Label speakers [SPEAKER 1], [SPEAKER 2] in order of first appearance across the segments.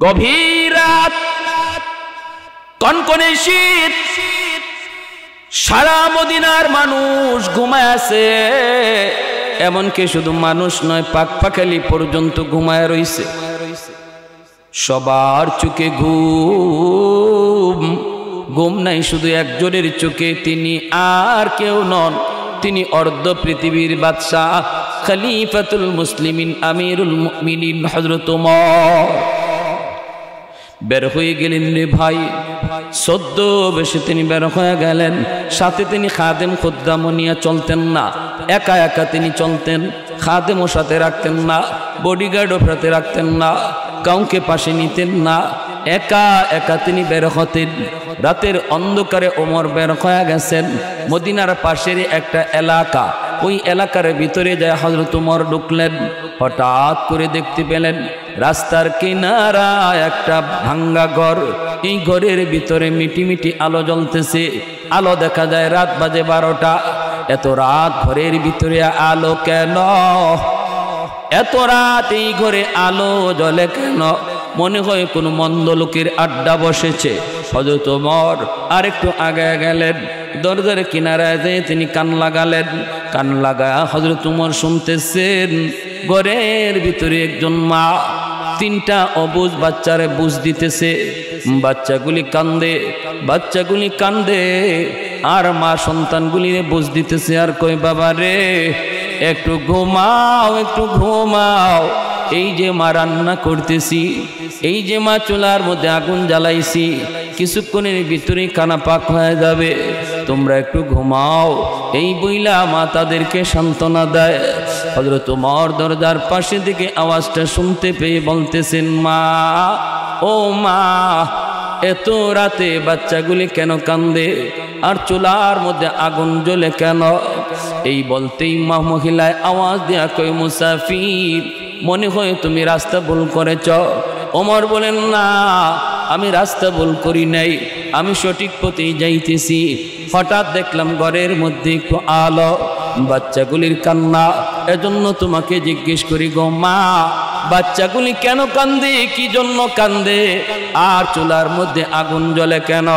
[SPEAKER 1] গভীর রাত, কনকনে শীত, সারা মদিনার মানুষ ঘুমায় আছে। এমনকি শুধু মানুষ নয়, পাখপাখালি পর্যন্ত ঘুমায় রইছে। সবার চোখে ঘুম, ঘুম নাই শুধু একজনের চোখে। তিনি আর কেউ নন, তিনি অর্ধ পৃথিবীর বাদশাহ, খলিফাতুল মুসলিমিন, আমিরুল মুমিনিন হযরত ওমর। বের হয়ে গেলেন রে ভাই, সদ্য বেশে তিনি বের হয়ে গেলেন। সাথে তিনি খাদেম খুদ্দাম নিয়ে চলতেন না, একা একা তিনি চলতেন। খাদেমও সাথে রাখতেন না, বডিগার্ডও সাথে রাখতেন না, কাউকে পাশে নিতেন না, একা একা তিনি বের হতেন। রাতের অন্ধকারে ওমর বের হয়ে গেছেন। মদিনার পাশের একটা এলাকা, ওই এলাকার ভিতরে যায় হযরত ওমর ঢুকলেন। হঠাৎ করে দেখতে পেলেন রাস্তার কিনারায় একটা ভাঙ্গা ঘর। এই ঘরের ভিতরে মিটি মিটি আলো জ্বলতেছে। আলো দেখা যায় রাত বাজে 12টা। এত রাত ঘরের ভিতরে আলো কেন? এত রাত এই ঘরে আলো জ্বলে কেন? মনে হয় কোনো মন্দ লোকের আড্ডা বসেছে। হযরত ওমর আর একটু আগে গেলেন, দরজার কিনারায় যেয়ে তিনি কান লাগালেন। কান লাগা হযরত ওমর শুনতেছেন ঘরের ভিতরে একজন মা 3টা অবুঝ বাচ্চারে বুঝ দিতেছে। বাচ্চাগুলি কান্দে, বাচ্চাগুলি কান্দে, আর মা সন্তানগুলিরে বুঝ দিতেছে আর কই, বাবা রে একটু ঘুমাও, একটু ঘুমাও। এই যে মা রান্না করতেছি, এই যে মা চুলার মধ্যে আগুন জ্বালাইছি, কিছুক্ষণের ভিতরেই খানা পাক হয়ে যাবে, তোমরা একটু ঘুমাও। এই বইলা মা তাদেরকে সান্ত্বনা দেয়। হযরত ওমর দরজার পাশে থেকে আওয়াজটা শুনতে পেয়ে বলতেছেন, মা, ও মা, এত রাতে বাচ্চাগুলি কেন কান্দে আর চুলার মধ্যে আগুন জ্বলে কেন? এই বলতেই মা মহিলায় আওয়াজ দেয়া কই, মুসাফির, মনে হয় তুমি রাস্তা ভুল করেছ। ওমর বলেন, না, আমি রাস্তা ভুল করি নাই, আমি সঠিক পথেই যাইতেছি। হঠাৎ দেখলাম ঘরের মধ্যে একটু আলো, বাচ্চাগুলির কান্না, এজন্য তোমাকে জিজ্ঞেস করি গো মা, বাচ্চাগুলি কেন কান্দে, কি জন্য কান্দে, আর চুলার মধ্যে আগুন জ্বলে কেন?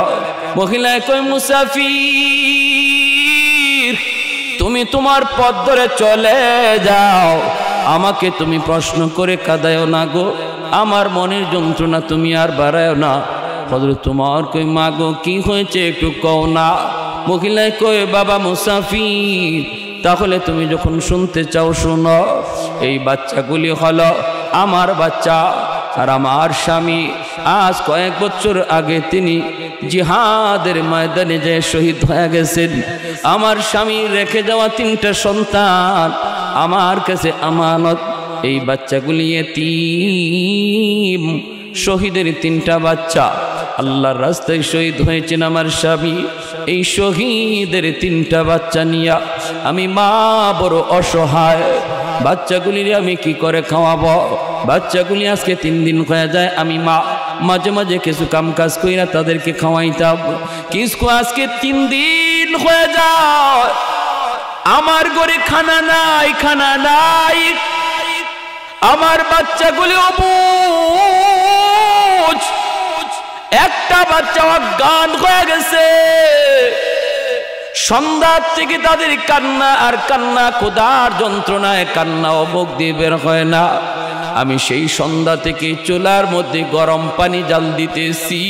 [SPEAKER 1] মহিলায় কই, মুসাফির, তুমি তোমার পথ ধরে চলে যাও, আমাকে তুমি প্রশ্ন করে কাঁদায়ও না গো, আমার মনের যন্ত্রণা তুমি আর বাড়ায়ও না। হযরত ওমর কই, মা গো কি হয়েছে একটু কও না। মহিলায় কই, বাবা মুসাফির, তাহলে তুমি যখন শুনতে চাও শোনো। এই বাচ্চাগুলি হলো আমার বাচ্চা, আর আমার স্বামী আজ কয়েক বছর আগে তিনি জিহাদের ময়দানে যে শহীদ হয়ে গেছেন। আমার স্বামী রেখে যাওয়া 3টা সন্তান আমার কাছে আমানত। এই বাচ্চাগুলি এতিম, শহীদের 3টা বাচ্চা আল্লাহর রাস্তায় শহীদ হয়েছেন আমার স্বামী। এই শহীদের 3টা বাচ্চা নিয়া আমি মা বড় অসহায়। বাচ্চাগুলির আমি কি করে খাওয়াবো? বাচ্চাগুলি আজকে 3 দিন হয়ে যায়, আমি মা মাঝে মাঝে কিছু কাম কাজ কইরা তাদেরকে খাওয়াইতাম, কিন্তু আজকে 3 দিন হয়ে যায় আমার ঘরে খানা নাই, খানা নাই। আমার বাচ্চাগুলি অবুঝ, একটা বাচ্চা অজ্ঞান হয়ে গেছে। সন্ধ্যা থেকে তাদের কান্না আর কান্না, ক্ষুধার যন্ত্রণায় কান্না অবুক দিয়ে বের হয় না। আমি সেই সন্ধ্যা থেকে চুলার মধ্যে গরম পানি জাল দিতেছি,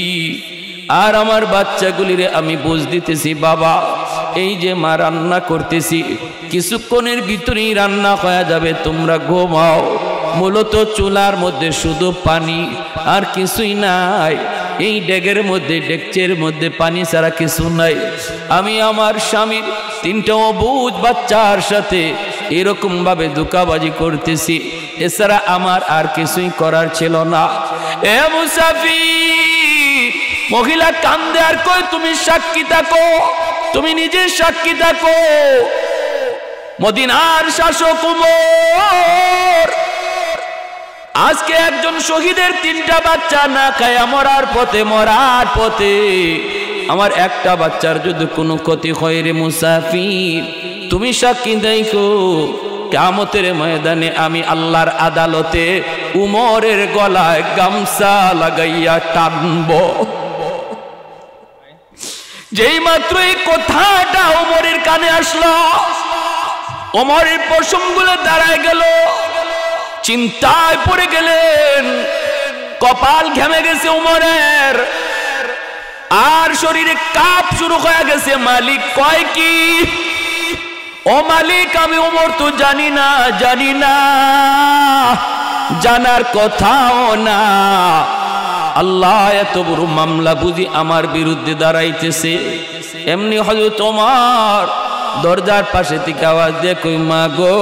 [SPEAKER 1] আর আমার বাচ্চাগুলিরে আমি বুঝ দিতেছি, বাবা এই যে মা রান্না করতেছি, কিছুক্ষণের ভিতরেই রান্না হয়ে যাবে, তোমরা ঘুমাও। মূলত চুলার মধ্যে শুধু পানি আর কিছুই নাই। এই ডেগের মধ্যে, ডেকচের মধ্যে পানি ছাড়া কিছু নাই। আমি আমার স্বামীর 3টা অবুঝ বাচ্চার সাথে এরকম ভাবে ধোঁকাবাজি করতেছি, এছাড়া আমার আর কিছুই করার ছিল না। এ মুসাফির, মহিলা কান্দে আর কই, তুমি সাক্ষী থাকো, তুমি নিজে সাক্ষী থাকো। মদিনার শাসক ওমর আজকে একজন শহীদের 3টা বাচ্চা না খায়া মরার পথে, মরার পথে। আমার একটা বাচ্চার যদি কোনো ক্ষতি হয় রে মুসাফির, তুমি সাক্ষী দেখো, কিয়ামতের ময়দানে আমি আল্লাহর আদালতে উমরের গলায় গামছা লাগাইয়া টানবো। যেই মাত্র এই কথাটা উমরের কানে আসলো, উমরের পশমগুলো দাঁড়ায় গেল, চিন্তায় পড়ে গেলেন, কপাল ঘেমে গেছে উমরের, আর শরীরে কাঁপ শুরু হয়ে গেছে। মালিক কয় কি? ও মালিক, আমি উমর তো জানি না, জানি না, জানার কথাও না। আল্লাহ এত বড় মামলা বুঝি আমার বিরুদ্ধে দাঁড়াইতেছে। এমনি হযরত ওমর দরজার পাশে থেকে আওয়াজ দিয়ে কই, মা গো,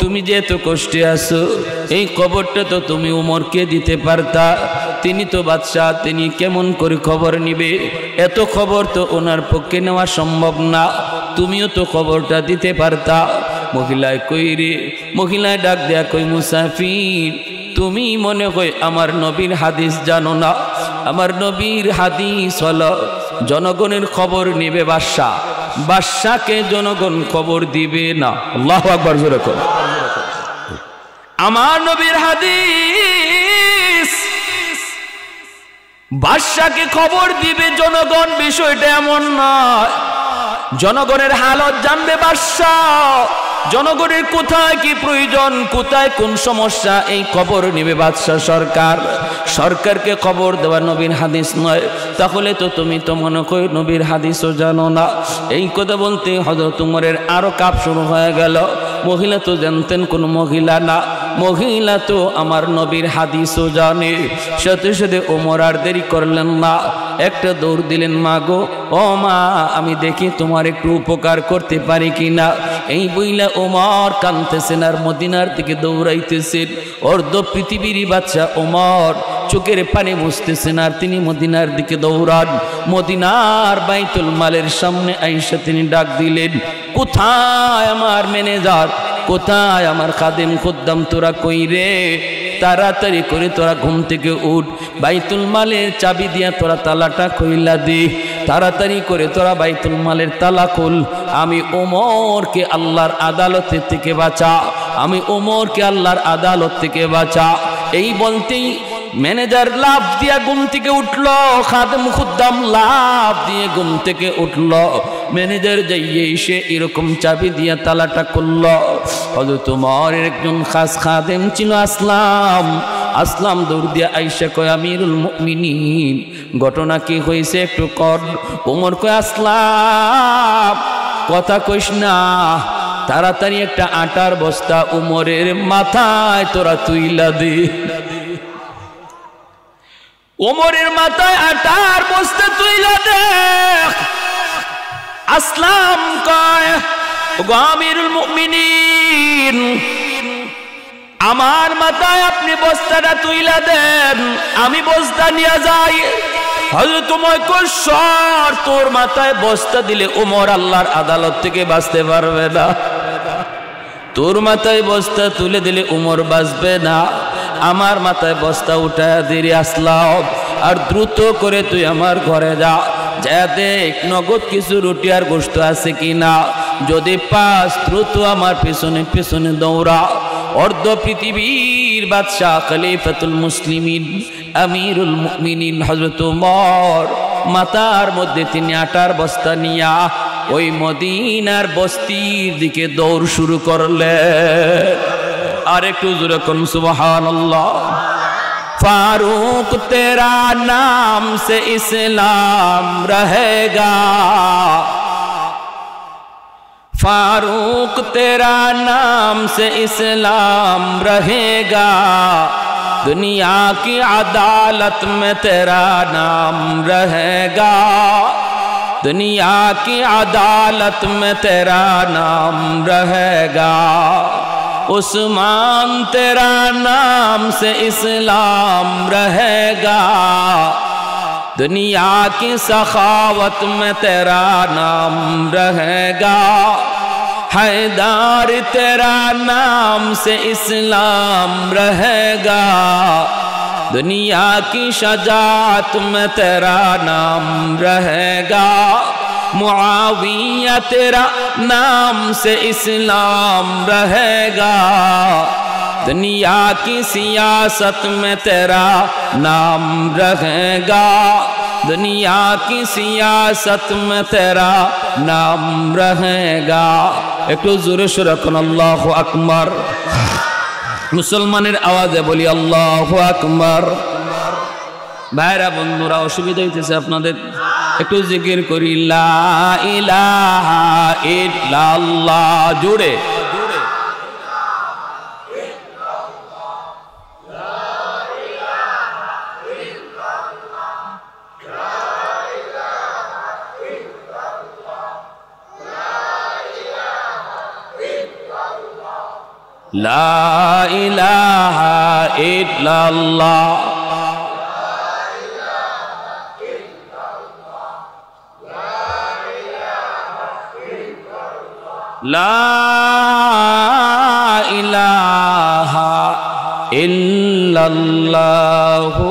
[SPEAKER 1] তুমি যে এত কষ্টে আছো, এই খবরটা তো তুমি উমরকে দিতে পারতা। তিনি তো বাদশাহ, তিনি কেমন করে খবর নিবে? এত খবর তো ওনার পক্ষে নেওয়া সম্ভব না, তুমিও তো খবরটা দিতে পারতা। মহিলায় কই রে, মহিলায় ডাক দেয়া কই, মুসাফির, তুমি মনে হয় আমার নবীর হাদিস জানো না। আমার নবীর হাদিস হলো জনগণের খবর নেবে বাদশাহ, বাদশাকে জনগণ খবর দিবে না। আল্লাহু আকবার, জোরে কর। আমার নবীর হাদিস বাদশাকে খবর দিবে জনগণ, বিষয়টা এমন নয়। জনগণের হালত জানবে বাদশাহ, জনগণের কোথায় কি প্রয়োজন, কোথায় কোন সমস্যা, এই খবর নেবে বাদশাহ সরকার। সরকারকে খবর দেওয়া নবীর হাদিস নয়। তাহলে তো তুমি তো মনে করো নবীর হাদিসও জানো না। এই কথা বলতে হযরত উমরের আরো কাঁপ শুরু হয়ে গেল। মহিলা তো জানতেন কোন মহিলা না, মহিলা তো আমার নবীর হাদিসও জানে। সাথে সাথে ওমর আর দেরি করলেন না, একটা দৌড় দিলেন, মা গো, ও মা, আমি দেখি তোমার একটু উপকার করতে পারি কিনা। এই বইলা ওমর কাঁদতেছেন আর মদিনার দিকে দৌড়াইতেছেন। অর্ধ পৃথিবীর বাচ্চা ওমর চোখের পানি মুছতেছেন আর তিনি মদিনার দিকে দৌড়ান। মদিনার বাইতুল মালের সামনে আইসা তিনি ডাক দিলেন, কোথায় আমার ম্যানেজার, কোথায় আমার খাদেম খুদ্দাম, তোরা কই রে? তাড়াতাড়ি করে তোরা ঘুম থেকে উঠ, বাইতুল মালের চাবি দিয়া তোরা তালাটা খুইলা দে, তাড়াতাড়ি করে তোরা বাইতুল মালের তালা খুল। আমি ওমরকে আল্লাহর আদালতের থেকে বাঁচা, আমি ওমরকে আল্লাহর আদালত থেকে বাঁচা। এই বলতেই ম্যানেজার লাভ দিয়া ঘুম থেকে উঠল, খাদেম খুদ্দাম লাভ দিয়ে ঘুম থেকে উঠল। ম্যানেজার যাইয়ে এসে এরকম চাবি দিয়া তালাটা করল। হযরত ওমরের একজন খাস খাদেম ছিল আসলাম। আসলাম দৌড় দিয়া আইসা কয়, আমিরুল মুমিনিন, ঘটনা কি হয়েছে একটু কর। ওমর কয়, আসলাম, কথা কইস না, তাড়াতাড়ি একটা আটার বস্তা উমরের মাথায় তোরা তুইলা দে। ওমরের মাথায় আটার বস্তা তুইলা দে। আসলাম কয়, আমিরুল মুমিনিন, আমার মাথায় আপনি বস্তাটা তুইলা দেন, আমি বস্তা নিয়ে যাই। হযরত ওমর কয়, সর, তোর মাথায় বস্তা দিলে ওমর আল্লাহর আদালত থেকে বাঁচতে পারবে না। তোর মাথায় বস্তা তুলে দিলে ওমর বাঁচবে না। আমার মাথায় বস্তা উঠায় দিরে আসলাম, আর দ্রুত করে তুই আমার ঘরে যা, যা দেখ নগদ কিছু রুটি আর গোশত আছে কিনা। যদি পাস দ্রুত আমার পেছনে পেছনে দৌড়া। অর্ধ পৃথিবীর বাদশাহ খলিফাতুল মুসলিমিন আমিরুল মুমিনিন হযরত ওমর মাথার মধ্যে তিনি আটার বস্তা নিয়া ওই মদিনার বস্তির দিকে দৌড় শুরু করলেন। আর একটু জোরে কোন সুবহানাল্লাহ। फारूक तेरा नाम से इस्लाम रहेगा, फारूक तेरा नाम से इस्लाम रहेगा, दुनिया की अदालत में तेरा नाम रहेगा, दुनिया की अदालत में तेरा नाम रहेगा, उस्मान तेरा नाम से इस्लाम रहेगा, दुनिया की सखावत में तेरा नाम रहेगा, हैदर तेरा नाम से इस्लाम रहेगा, दुनिया की शजाअत में तेरा नाम रहेगा, मुआविया तेरा नाम से इस्लाम रहेगा, दुनिया की सियासत में तेरा नाम रहेगा, दुनिया की सियासत में तेरा नाम रहेगा। একটু জোরে সুরে কোন আল্লাহু আকবার। মুসলমানের আওয়াজে বলি আল্লাহু আকবার। ভাইরা বন্ধুরা, অসুবিধা হইতেছে আপনাদের, একটু জিকির করি লা ইলাহা ইল্লাল্লাহ জোরে। লা ইলাহা ইল্লাল্লাহ, লা ইলাহা ইল্লাল্লাহু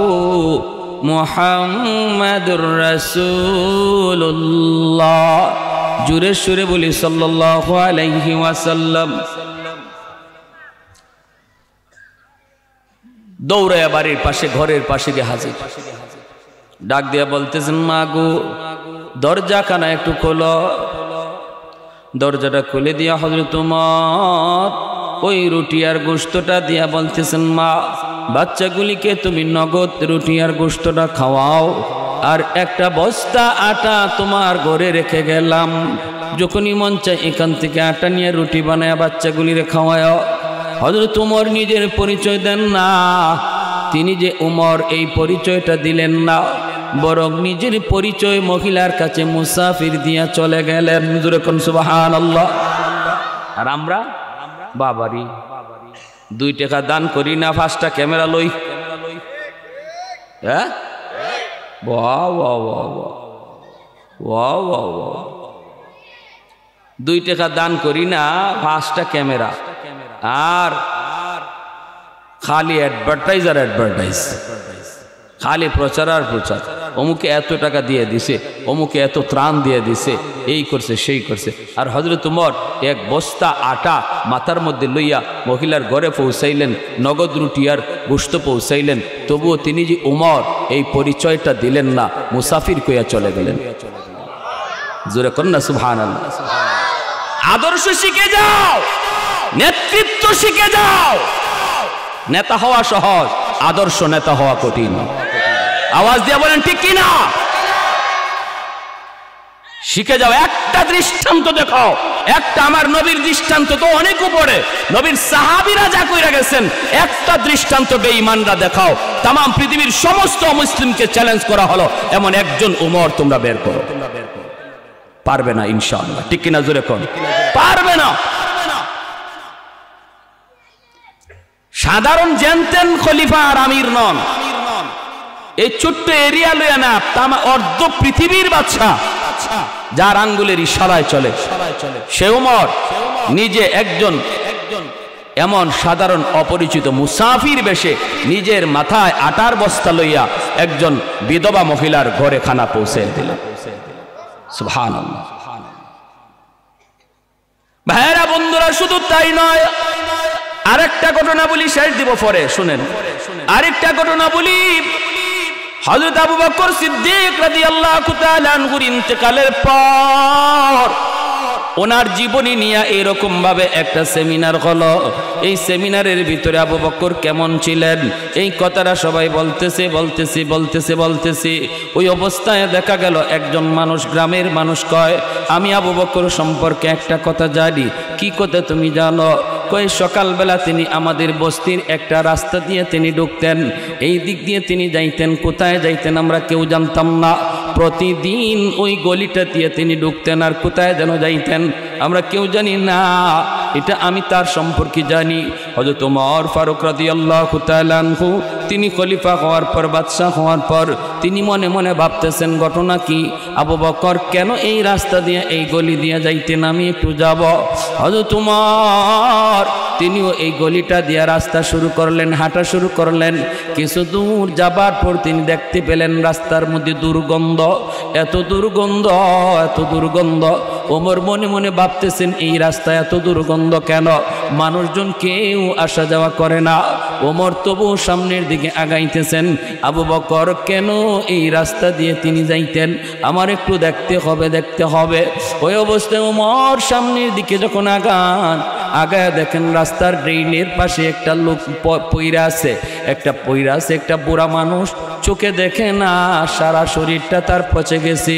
[SPEAKER 1] মুহাম্মাদুর রাসূলুল্লাহ। জোরে সুরে বলি সাল্লাল্লাহু আলাইহি ওয়াসাল্লাম। দৌড়ায়া বাড়ির পাশে, ঘরের পাশে গিয়ে হাজির, ডাক দিয়া বলতেছেন মা গো দরজাখানা একটু খোলো। দরজাটা খুলে দিয়া হযরত উমর ওই রুটি আর গোশতটা দিয়া বলতেছেন মা বাচ্চাগুলিকে তুমি নগদ রুটি আর গোশতটা খাওয়াও, আর একটা বস্তা আটা তোমার ঘরে রেখে গেলাম, যখনই মন চায় এখান থেকে আটা নিয়ে রুটি বানায় বাচ্চাগুলিরে খাওয়ায়। হযরত উমর নিজের পরিচয় দেন না, তিনি যে উমর এই পরিচয়টা দিলেন না, বরং নিজের পরিচয় মহিলার কাছে মুসাফির দিয়া চলে গেলেন। যেরকম সুবহানাল্লাহ। আর আমরা বাবারি 2 টাকা দান করি না, 5টা ক্যামেরা লই। হ্যাঁ, বাহ বাহ বাহ বাহ বাহ বাহ। 2 টাকা দান করি না, 5টা ক্যামেরা, আর খালি অ্যাডভার্টাইজার অ্যাডভার্টাইজ, খালি প্রচার আর প্রচার। অমুকে এত টাকা দিয়ে দিছে, অমুকে এত ত্রাণ দিয়ে দিছে, এই করছে সেই করছে। আর হযরত উমর এক বস্তা আটা মাথার মধ্যে লইয়া মহিলার ঘরে পৌঁছাইলেন, নগদ রুটি আর গোশত পৌঁছাইলেন, তবুও তিনি যে উমর এই পরিচয়টা দিলেন না, মুসাফির কইয়া চলে গেলেন। জোরে কন্যা সুবহানাল্লাহ। আদর্শ শিখে যাও, নেতৃত্ব শিখে যাও। নেতা হওয়া সহজ, আদর্শ নেতা হওয়া কঠিন। আওয়াজ দিয়ে বলেন ঠিক কিনা? শিখে যাও। একটা দৃষ্টান্ত দেখাও, একটা আমার নবীর দৃষ্টান্ত তো অনেক উপরে, নবীর সাহাবীরা যা কইরা গেছেন, একটা দৃষ্টান্ত বেঈমানরা দেখাও। তাম পৃথিবীর সমস্ত মুসলিমকে চ্যালেঞ্জ করা হলো, এমন একজন উমর তোমরা বের করো। পারবে না ইনশাআল্লাহ, ঠিক কিনা? জোরে কোন পারবে না। সাধারণ জানতেন খলিফা আর আমির নন, এই ছোট্ট এরিয়া লইয়া না, তামা অর্ধ পৃথিবীর বাদশা, যার আঙ্গুলের ইশারায় চলে। সে উমর নিজে একজন এমন সাধারণ অপরিচিত মুসাফির বেশে নিজের মাথায় আটার বস্তা লইয়া একজন বিধবা মহিলার ঘরে খানা পৌঁছে দিলেন। সুবহানাল্লাহ। ভাইরা বন্ধুরা, শুধু তাই নয়, আরেকটা ঘটনা বলি, শেষ দিব পরে, শুনেন। আরেকটা ঘটনা বলি, হযরত আবু বকর সিদ্দিক রাদিয়াল্লাহু তাআলা আনহুর ইন্তেকালের পর ওনার জীবনী নিয়ে এরকম ভাবে একটা সেমিনার হলো। এই সেমিনারের ভিতরে আবু বকর কেমন ছিলেন এই কথাটা সবাই বলতেছে। ওই অবস্থায় দেখা গেল একজন মানুষ, গ্রামের মানুষ কয়, আমি আবু বকর সম্পর্কে একটা কথা জানি। কি কথা তুমি জানো? কয়, সকালবেলা তিনি আমাদের বস্তির একটা রাস্তা দিয়ে তিনি ঢুকতেন, এই দিক দিয়ে তিনি যাইতেন, কোথায় যাইতেন আমরা কেউ জানতাম না। প্রতিদিন ওই গলিটা দিয়ে তিনি ঢুকতেন, আর কোথায় যেন যাইতেন আমরা কেউ জানি না। এটা আমি তার সম্পর্কে জানি। হযরত ওমর ফারুক রাদিয়াল্লাহু তাআলা আনহু তিনি খলিফা হওয়ার পর, বাদশা হওয়ার পর তিনি মনে মনে ভাবতেছেন ঘটনা কি, আবু বকর কেন এই রাস্তা দিয়ে এই গলি দিয়ে যাইতেন, আমি একটু যাব। হযরত ওমর তিনিও এই গলিটা দিয়ে রাস্তা শুরু করলেন, হাঁটা শুরু করলেন। কিছু দূর যাবার পর তিনি দেখতে পেলেন রাস্তার মধ্যে দুর্গন্ধ, এত দুর্গন্ধ। ওমর মনে মনে ভাবতেছেন এই রাস্তা এত দুর্গন্ধ কেন? মানুষজন কেউ আসা যাওয়া করে না। ওমর তবু সামনের দিকে আগাইতেছেন। আবু বকর কেন এই রাস্তা দিয়ে তিনি যাইতেন, আমার একটু দেখতে হবে। ওই অবস্থায় ওমর সামনের দিকে যখন আগায় দেখেন রাস্তার ড্রেনের পাশে একটা লোক পইরা আছে, একটা বুড়া মানুষ, চোখে দেখে না, সারা শরীরটা তার পচে গেছে,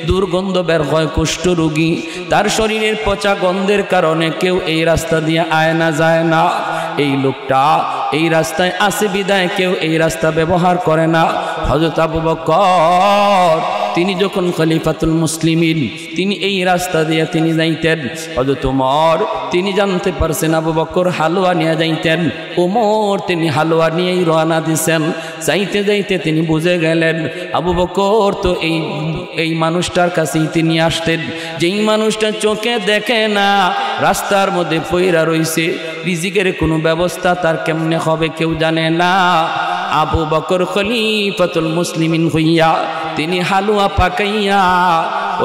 [SPEAKER 1] দুর্গন্ধ বের হয়, কুষ্ঠরোগী। তার শরীরের পচা গন্ধের কারণে কেউ এই রাস্তা দিয়ে আয় না, যায় না। এই লোকটা এই রাস্তায় আসে বিদায় কেউ এই রাস্তা ব্যবহার করে না। হযরত আবু বকর তিনি যখন খলিফাতুল মুসলিমিন, তিনি এই রাস্তা দিয়ে তিনি যাইতেন। হযরত ওমর তিনি জানতে পারছেন আবু বকর হালুয়া নিয়ে যাইতেন। ওমর তিনি হালুয়া নিয়েই রওনা দিছেন। যাইতে যাইতে তিনি বুঝে গেলেন আবু বকর তো এই মানুষটার কাছেই তিনি আসতেন, যেই মানুষটা চোখে দেখে না, রাস্তার মধ্যে পইরা রইছে, রিজিকের কোনো ব্যবস্থা তার কেমনে হবে কেউ জানে না। আবু বকর খলিফাতুল মুসলিমিন হইয়া তিনি হালুয়া পাকাইয়া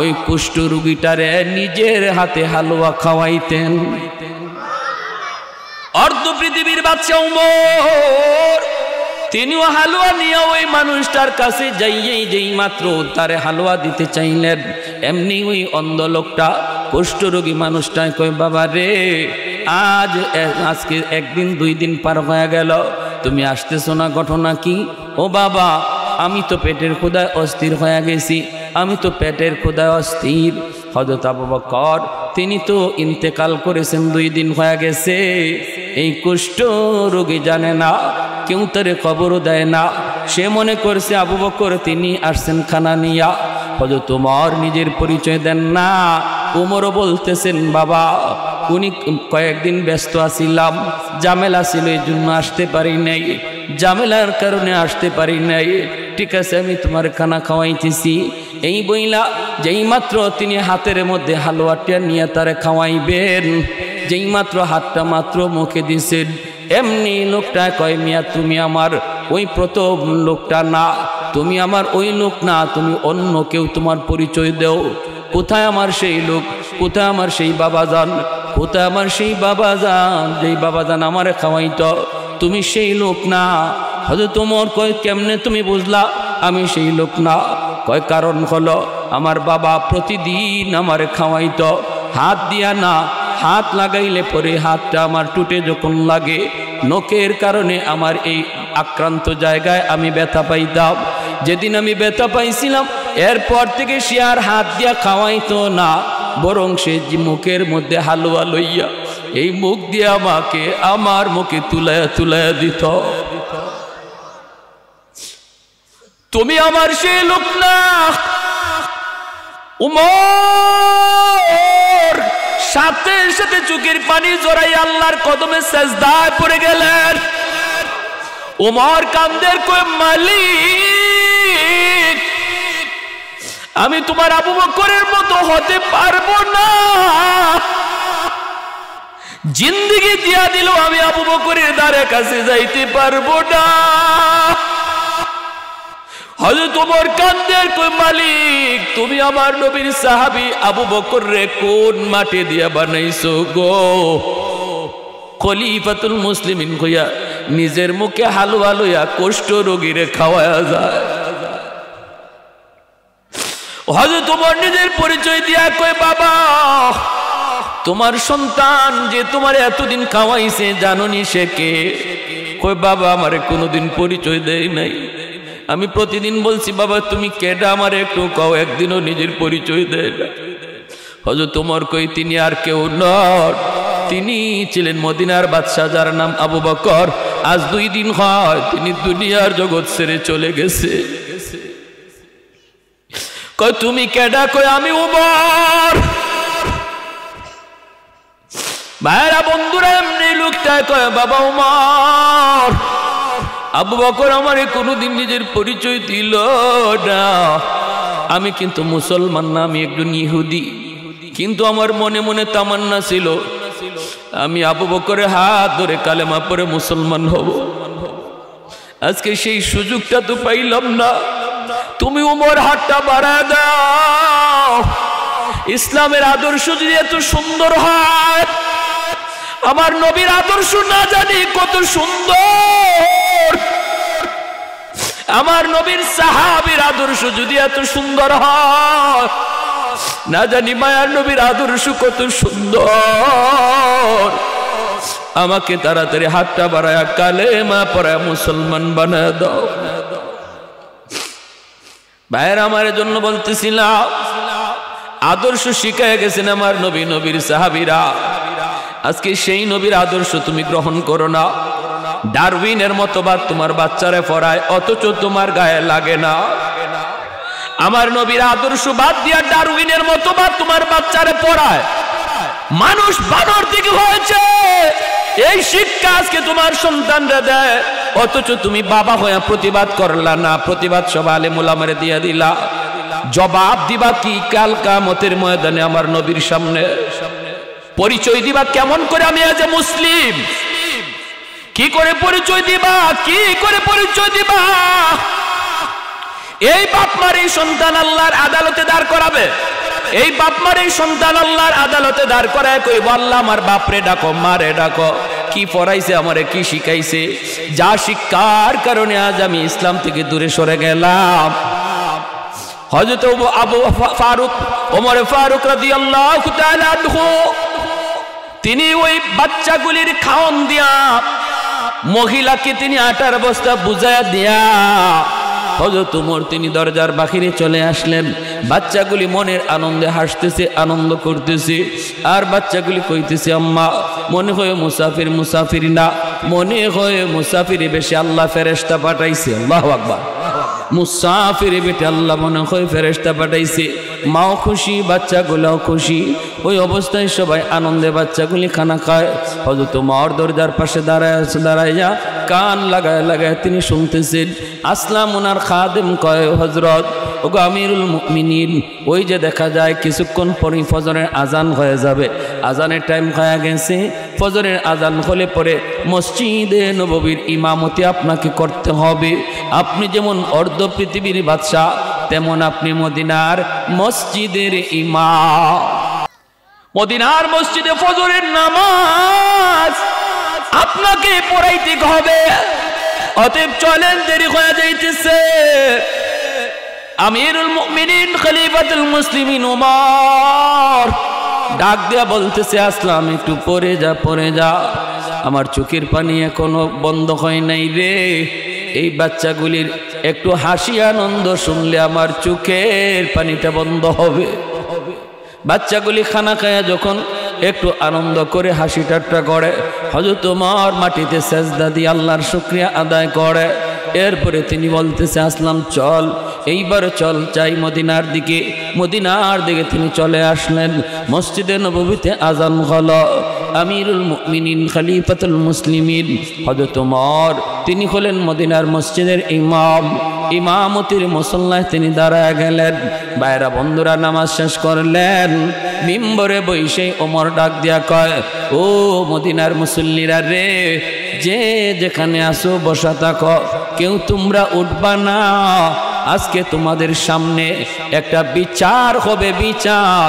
[SPEAKER 1] ওই কুষ্ঠ রোগীটারে নিজের হাতে হালুয়া খাওয়াইতেন। অর্ধ পৃথিবীর বাদশা ওমর তিনিও হালুয়া নিয়ে ওই মানুষটার কাছে যাইয়েই যেই মাত্র তারে হালুয়া দিতে চাইলেন, এমনি ওই অন্ধ লোকটা কুষ্ঠরোগী মানুষটাই কয়, বাবা রে, আজকে একদিন 2 দিন পার হয়ে গেল, তুমি আসতেছো না, ঘটনা কি? ও বাবা, আমি তো পেটের ক্ষুধায় অস্থির হয়ে গেছি, হযরত আবু বকর তিনি তো ইন্তেকাল করেছেন, 2 দিন হয়ে গেছে। এই কুষ্ঠ রোগী জানে না, কেউ তারে খবরও দেয় না। সে মনে করছে আবু বকর তিনি আসছেন খানা নিয়া। হযরত ওমর নিজের পরিচয় দেন না। ওমরও বলতেছেন, বাবা উনি কয়েকদিন ব্যস্ত আছিলাম, ঝামেলা ছিল, এই জন্য আসতে পারি নাই, ঝামেলার কারণে আসতে পারি নাই। ঠিক আছে, আমি তোমার খানা খাওয়াইতেছি। এই বইলা যেই মাত্র তিনি হাতের মধ্যে হালুয়াটা নিয়ে তারে খাওয়াইবেন, যেই মাত্র হাতটা মাত্র মুখে দিছেন, এমনি লোকটা কয়, মিয়া তুমি আমার ওই প্রথম লোকটা না, তুমি আমার ওই লোক না, তুমি অন্য কেউ, তোমার পরিচয় দেও। কোথায় আমার সেই লোক, কোথায় আমার সেই বাবাজান, কোথায় আমার সেই বাবাজান, যেই বাবাজান আমারে খাওয়াইতো, তুমি সেই লোক না। হযরত ওমর কয়, কেমনে তুমি বুঝলা আমি সেই লোক না? কয়, কারণ হলো আমার বাবা প্রতিদিন আমারে খাওয়াইতো, হাত দিয়া না, হাত লাগাইলে পরে হাতটা আমার টুটে যখন লাগে, নখের কারণে আমার এই আক্রান্ত জায়গায় আমি ব্যথা পাইতাম। যেদিন আমি ব্যথা পাইছিলাম, এরপর থেকে সে আর হাত দিয়া খাওয়াইতো না, বরং সে মুখের মধ্যে হালুয়া লইয়া এই মুখ দিয়ে আমাকে আমার মুখে তুলায়া দিত। তুমি আমার সেই লোক না। ওমর সাথে সাথে চোখের পানি জড়াই আল্লাহর কদমে সেজদায় পড়ে গেলেন। ওমর কান্দের কই, মালিক আমি তোমার আবু বকরের মতো হতে পারবো না, জিন্দেগি দিয়া দিল আমি আবু বকরের দ্বারে কাছে যাইতে পারবো না। হযরত ওমর কান্দের কই, মালিক তুমি আমার নবীর সাহাবী আবু বকর রে কোন মাটি দিয়া বানাইছো গো? খলিফাতুল মুসলিমিন কইয়া নিজের মুখে হালুয়া লইয়া কুষ্ঠ রোগীরে খাওয়ায়া যায়। হযরত ওমর নিজের পরিচয় দিয়া কয়, বাবা তোমার সন্তান যে তোমার এতদিন খাওয়াইছে জানোনি সে কে? কয়, বাবা আমারে কোনোদিন পরিচয় দেয় নাই, আমি প্রতিদিন বলছি বাবা তুমি কেডা আমারে একটু কও, একদিনও নিজের পরিচয় দেয় না। হযরত ওমর কই, তিনি আর কেউ নন, তিনি ছিলেন মদিনার বাদশা যার নাম আবু বকর। আজ 2 দিন হয় তিনি দুনিয়ার জগৎ ছেড়ে চলে গেছে। কয়, তুমি কেডা? কয়, আমি ওমর। ভাইরা বন্ধুরা, এমনি লোকটা কয়, বাবা ওমর। আবু বকর আমারে কোনোদিন নিজের পরিচয় দিল না। আমি কিন্তু মুসলমান না, আমি একজন ইহুদি, কিন্তু আমার মনে মনে তামান্না ছিল আমি আবু বকরের হাত ধরে কালেমা পড়ে মুসলমান হব। আজকে সেই সুযোগটা তো পাইলাম না। তুমি ওমর হাতটা বাড়ায় দাও। ইসলামের আদর্শ যদি এত সুন্দর হয়, আমার নবীর আদর্শ না জানি কত সুন্দর, আমার নবীর সাহাবীর আদর্শ যদি এত সুন্দর হয়, না জানি মায়ার নবীর আদর্শ কত সুন্দর। আমাকে তাড়াতাড়ি হাতটা বাড়ায়া কালেমা পড়ায় মুসলমান বানায় দাও। ভাইয়ের আমার জন্য বলতেছিলাম, আদর্শ শিখায় গেছেন আমার নবী, নবীর সাহাবীরা। আজকে সেই নবীর আদর্শ তুমি গ্রহণ করো না। ডারউইনের মতবাদ তোমার বাচ্চারে পড়ায়, অথচ তোমার গায়ে লাগে না। আমার নবীর আদর্শ বাদ দিয়া ডারউইনের মতবাদ তোমার বাচ্চারে পড়ায়। মানুষ বানর দিকে হয়েছে, এই শিক্ষা আজকে তোমার সন্তানরা দেয়, অথচ তুমি বাবা হয়ে প্রতিবাদ করলা না। প্রতিবাদ সব আলেম ওলামারে দিয়ে দিলা। জবাব দিবা কি কাল কিয়ামতের ময়দানে আমার নবীর সামনে? পরিচয় দিবা কেমন করে আমি আজ মুসলিম? কি করে পরিচয় দিবা? কি করে পরিচয় দিবা? এই বাপ মার এই সন্তান আল্লাহর আদালতে দাঁড় করাবে। এই বাপ মার এই সন্তান আল্লাহর আদালতে দাঁড় করায় কইব, আল্লাহ আমার বাপরে ডাকো, মারে ডাকো। কি পড়াইছে আমারে, কি শিখাইছে? যা শিক্ষার কারণে আজ আমি ইসলাম থেকে দূরে সরে গেলাম। হযরত আবু ফারুক, ওমর ফারুক রাদিয়াল্লাহু তাআলা আনহু, তিনি ওই বাচ্চাগুলির খাওন দিয়া মহিলাকে তিনি আটার বস্তা বুঝায়া দিয়া হযরত ওমর তিনি দরজার বাহিরে চলে আসলেন। বাচ্চাগুলি মনের আনন্দে হাসতেছে, আনন্দ করতেছে। আর বাচ্চাগুলি কইতেছে, আম্মা মনে হয় মুসাফির, মুসাফির না, মনে হয় মুসাফিরে বেশি আল্লাহ ফেরেশতা পাঠাইছে। আল্লাহু আকবার। মুসাফিরে বেটে আল্লাহ মনে হয় ফেরেশতা পাঠাইছে। মাও খুশি, বাচ্চাগুলাও খুশি। ওই অবস্থায় সবাই আনন্দে বাচ্চাগুলি খানা খায়। হযরত ওমর দরজার পাশে দাঁড়াইয়া কান লাগায় লাগায় তিনি শুনতেছেন। আসলাম ওনার খাদেম কয়, হযরত ওগো আমিরুল মুমিনিন, ওই যে দেখা যায় কিছুক্ষণ পরে ফজরের আজান হয়ে যাবে, আজানের টাইম হয়ে গেছে। ফজরের আজান হলে পরে মসজিদে নববীর ইমামতি আপনাকে করতে হবে। আপনি যেমন অর্ধ পৃথিবীর বাদশা, তেমন আপনি মদিনার মসজিদের ইমাম। মদিনার মসজিদে ফজরের নামাজ আপনাকে পড়াইতে হবে। অতএব চলেন, দেরি হয়ে যাইতেছে। আমিরুল মুমিনিন খলিফাতুল মুসলিমিন ওমর ডাক দিয়া বলতেছে, আসলাম একটু পরে যা, পরে যা। আমার চোখের পানি এখনো বন্ধ হয় নাই রে। এই বাচ্চাগুলির একটু হাসি আনন্দ শুনলে আমার চোখের পানিটা বন্ধ হবে। বাচ্চাগুলি খানা খায়া যখন একটু আনন্দ করে হাসি ঠাট্টা করে, হযরত ওমর মাটিতে সেজদা দিয়ে আল্লাহর শুকরিয়া আদায় করে। এরপরে তিনি বলতেছে, আসলাম চল, এইবার চল চাই মদিনার দিকে। মদিনার দিকে তিনি চলে আসলেন। মসজিদে নববীতে আজান হলো। আমিরুল মুমিনিন খলিফাতুল মুসলিমিন হযরত ওমর তিনি হলেন মদিনার মসজিদের ইমাম। ইমামতির মুসল্লায় তিনি দাঁড়ায় গেলেন। বাইরা বন্ধুরা নামাজ শেষ করলেন। মিম্বরে বসে ওমর ডাক দিয়া কয়, ও মদিনার মুসল্লিরা রে, যে যেখানে আসো বসা থাকো, কেউ তোমরা উঠবা না। আজকে তোমাদের সামনে একটা বিচার হবে, বিচার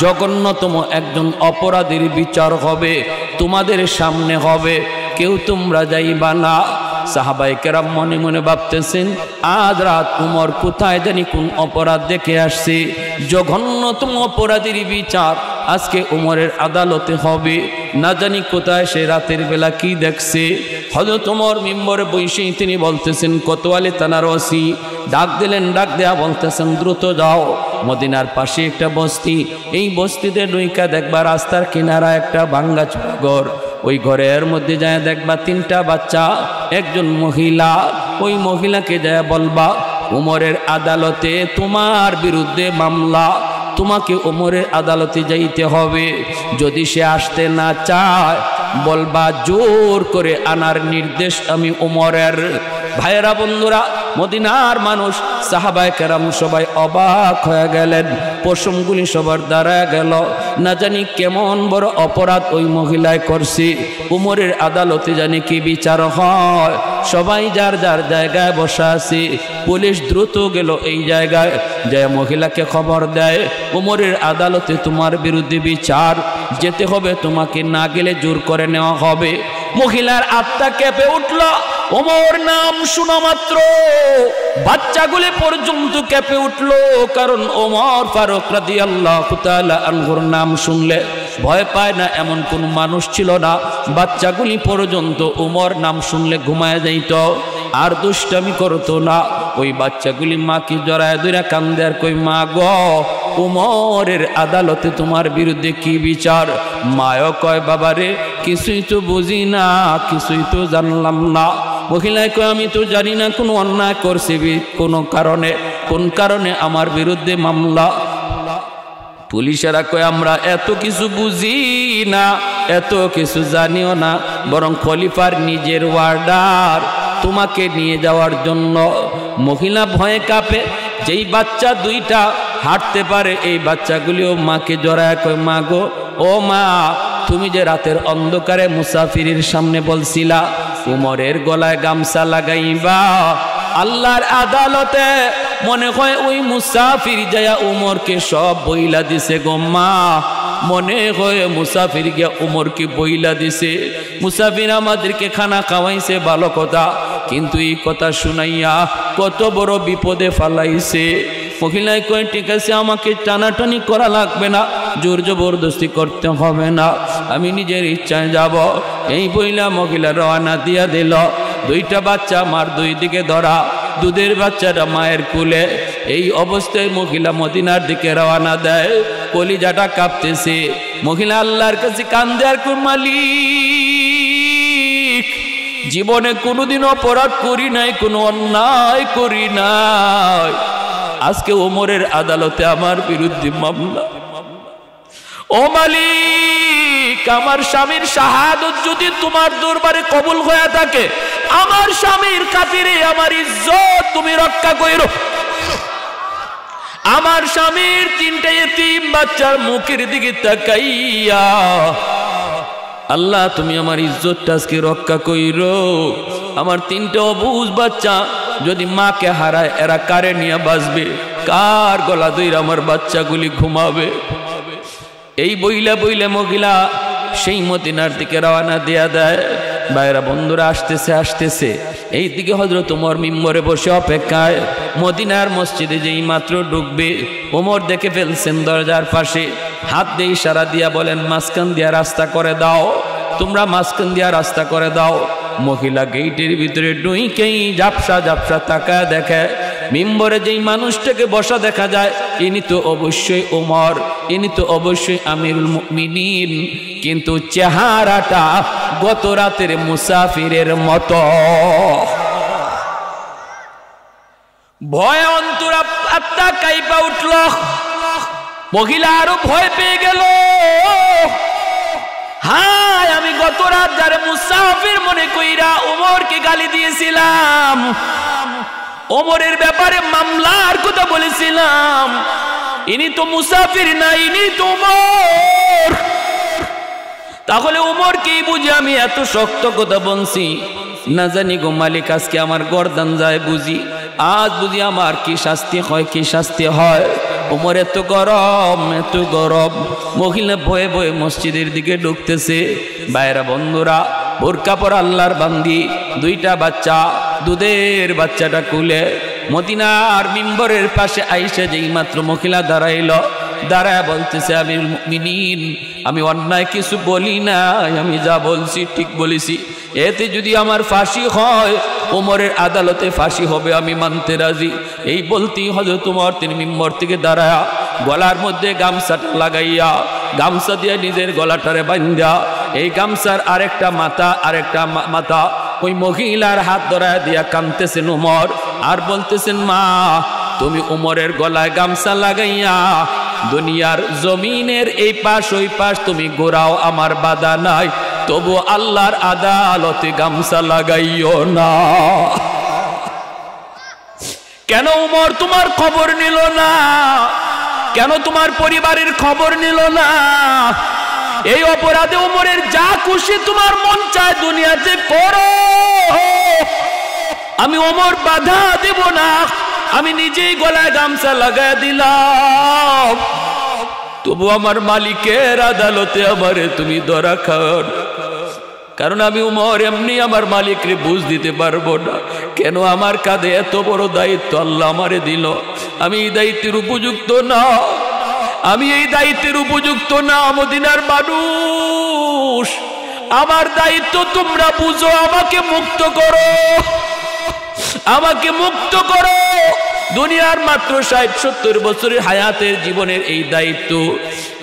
[SPEAKER 1] জঘন্যতম একজন অপরাধীর বিচার হবে, তোমাদের সামনে হবে, কেউ তোমরা যাইবা না। সাহাবায়ে কেরাম মনে মনে ভাবতেছেন, আজ রাত উমর কোথায় জানি কোন অপরাধ দেখে আসছে, জঘন্যতম অপরাধীর বিচার আজকে উমরের আদালতে হবে। না জানি কোথায় সে রাতের বেলা কি দেখছে। হযরত ওমর মিম্বরে বসে তিনি বলতেছেন, কোতোয়ালি থানার ওসি ডাক দিলেন। ডাক দেয়া বলতেছেন, দ্রুত যাও, মদিনার পাশে একটা বস্তি, এই বস্তিতে ঢুইকা দেখবা রাস্তার কিনারা একটা ভাঙ্গা ঘর। ওই ঘরের মধ্যে যায় দেখবা তিনটা বাচ্চা, একজন মহিলা। ওই মহিলাকে যায় বলবা, উমরের আদালতে তোমার বিরুদ্ধে মামলা, তোমাকে উমরের আদালতে যাইতে হবে। যদি সে আসতে না চায় বলবা জোর করে আনার নির্দেশ আমি উমরের। ভাইয়েরা বন্ধুরা, মদিনার মানুষ সাহাবায়ে কেরাম সবাই অবাক হয়ে গেলেন, পশমগুলি সবার দাঁড়ায় গেল। না জানি কেমন বড় অপরাধ ওই মহিলায় করছি, উমরের আদালতে জানি কি বিচার হয়। সবাই যার যার জায়গায় বসা আছি। পুলিশ দ্রুত গেল এই জায়গায়, যে মহিলাকে খবর দেয় উমরের আদালতে তোমার বিরুদ্ধে বিচার, যেতে হবে, তোমাকে না গেলে জোর করে নেওয়া হবে। মহিলার আত্মা কেঁপে উঠল। ওমর নাম শোনা মাত্র বাচ্চাগুলি পর্যন্ত কেঁপে উঠল, কারণ ওমর ফারুক রাদিয়াল্লাহু তাআলা আনহুর নাম শুনলে ভয় পায় না এমন কোন মানুষ ছিল না। বাচ্চাগুলি পর্যন্ত ওমর নাম শুনলে ঘুমায় যাইত, আর দুষ্টামি করতো না। ওই বাচ্চাগুলি মাকে জড়ায় ধরে কান্দে আর কই, মা গো, উমরের আদালতে তোমার বিরুদ্ধে কি বিচার? মায়ও কয়, বাবারে কিছুই তো বুঝি না, কিছুই তো জানলাম না। মহিলায় কয়, আমি তো জানি না কোনো অন্যায় করছি কোনো কারণে, কোন কারণে আমার বিরুদ্ধে মামলা। পুলিশেরা কয়, আমরা এত কিছু বুঝি না, এত কিছু জানিও না, বরং খলিফার নিজের অর্ডার তোমাকে নিয়ে যাওয়ার জন্য। মহিলা ভয়ে কাঁপে। যেই বাচ্চা দুইটা হাঁটতে পারে এই বাচ্চাগুলিও মাকে জড়ায় কয়, মা গো, ও মা, তুমি যে রাতের অন্ধকারে মুসাফিরের সামনে বলছিলা উমরের গলায় গামছা লাগাইবা, আল্লাহর আদালতে মনে হয় ওই মুসাফির যায়া উমরকে সব বইলা দিছে গো মা, মনে হয় মুসাফির গিয়া উমরকে বইলা দিছে। মুসাফির আমাদেরকে খানা খাওয়াইছে ভালো কথা, কিন্তু এই কথা শুনাইয়া কত বড় বিপদে ফালাইছে। মহিলায় কয়, ঠিক আছে, আমাকে টানাটানি করা লাগবে না, জোর জবরদস্তি করতে হবে না, আমি নিজের ইচ্ছায় যাব। এই বইলা মহিলা রওনা দিয়া দিল। দুইটা বাচ্চা মার দুই দিকে ধরা, দুধের বাচ্চাটা মায়ের কুলে। এই অবস্থায় মহিলা মদিনার দিকে রওনা দেয়। কলিজাটা কাঁপতেছে। মহিলা আল্লাহর কাছে কান্দে আর কয়, মালিক, জীবনে কোনোদিন অপরাধ করি নাই, কোনো অন্যায় করি নাই, আজকে ওমরের আদালতে আমার বিরুদ্ধে মামলা। ও মালিক, আমার স্বামীর শাহাদত যদি তোমার দরবারে কবুল হয়ে থাকে, আমার স্বামীর খাতিরে আমার ইজ্জত তুমি রক্ষা কইরো। আমার স্বামীর তিনটা ইতিম বাচ্চার মুখের দিকে তাকাইয়া আল্লাহ তুমি আমার ইজ্জতটা আজকে রক্ষা কইরো। আমার তিনটা অবুঝ বাচ্চা যদি মাকে হারায়, এরা কারে নিয়ে বাঁচবে? কার গলা ধইরা আমার বাচ্চাগুলি ঘুমাবে? এই বইলা বইলে মহিলা সেই মদিনার দিকে রওনা দিয়া দেয়। ভাইরা বন্ধুরা, আসতেছে আসতেছে এই দিকে হযরত ওমর মিম্বরে বসে অপেক্ষায়। মদিনার মসজিদে যেই মাত্র ঢুকবে, ওমর দেখে ফেলছেন দরজার পাশে, হাত দিয়ে ইশারা দিয়া বলেন, মাঝখান দিয়া রাস্তা করে দাও, তোমরা মাঝখান দিয়া রাস্তা করে দাও। মহিলা গেইটের ভিতরে ঢুকেই ঝাপসা ঝাপসা তাকায় দেখে মিম্বরে যেই মানুষটাকে বসা দেখা যায়, ইনি তো অবশ্যই ওমর, ইনি তো অবশ্যই আমিরুল মুমিনিন, কিন্তু চেহারাটা গত রাতের মুসাফিরের মতো। ভয় অন্তর আত্মা কাইপা উঠল। মহিলা আরো ভয় পেয়ে গেল। হায়, আমি গত রাত যারে মুসাফির মনে কইরা ওমরকে গালি দিয়েছিলাম, ওমরের ব্যাপারে মামলার কথা বলেছিলাম, ইনি তো মুসাফির না, ইনি তো ওমর। তাহলে ওমরকেই বুঝি আমি এত শক্ত কথা বলছি? না জানি গো মালিক, আজকে আমার গর্দান যায় বুঝি, আজ বুঝি আমার কি শাস্তি হয়, কি শাস্তি হয়। ওমর এত গরম, এত গরম। মহিলা ভয়ে ভয়ে মসজিদের দিকে ঢুকতেছে। বাইরা বন্ধুরা, বোরকা পরা আল্লাহর বান্দি, দুইটা বাচ্চা, দুধের বাচ্চাটা কুলে মদিনার মিম্বরের পাশে আইসা যেই মাত্র মহিলা দাঁড়াইল, দাঁড়ায় বলতেছে, আমিরুল মুমিনিন, আমি অন্যায় কিছু বলি না, আমি যা বলছি ঠিক বলেছি, এতে যদি আমার ফাঁসি হয়, ওমরের আদালতে ফাঁসি হবে, আমি মানতে রাজি। এই বলতেই হযরত ওমর তিনি মিম্বর থেকে দাঁড়ায়া গলার মধ্যে গামছাটা লাগাইয়া, গামছা দিয়ে নিজের গলাটারে বান্ধা, এই গামছার আরেকটা মাথা ওই মহিলার হাত ধরায় দিয়া কাঁদতেছেন ওমর, আর বলতেছেন, মা, তুমি ওমরের গলায় গামছা লাগাইয়া দুনিয়ার জমিনের এই পাশ ওই পাশ তুমি ঘোরাও, আমার বাধা নাই, তবু আল্লাহর আদালতে গামছা লাগাইও না। কেন উমর তোমার খবর নিল না? কেন তোমার পরিবারের খবর নিল না? এই অপরাধে উমরের যা খুশি তোমার মন চায় দুনিয়াতে করো, আমি ওমর বাধা দেব না। আমি নিজেই গলায় গামছা লাগায় দিলাম, তবু আমার মালিকের আদালতে আমারে তুমি ধরা খাও, কারণ আমি ওমর এমনি আমার মালিকরে বুঝ দিতে পারবো না কেন আমার কাঁধে এত বড় দায়িত্ব আল্লাহ আমারে দিল। আমি এই দায়িত্বের উপযুক্ত না, আমি এই দায়িত্বের উপযুক্ত না। মদিনার মানুষ, আমার দায়িত্ব তোমরা বুঝো, আমাকে মুক্ত করো, আমাকে মুক্ত করো। দুনিয়ার মাত্র 60-70 বছরের হায়াতের জীবনের এই দায়িত্ব,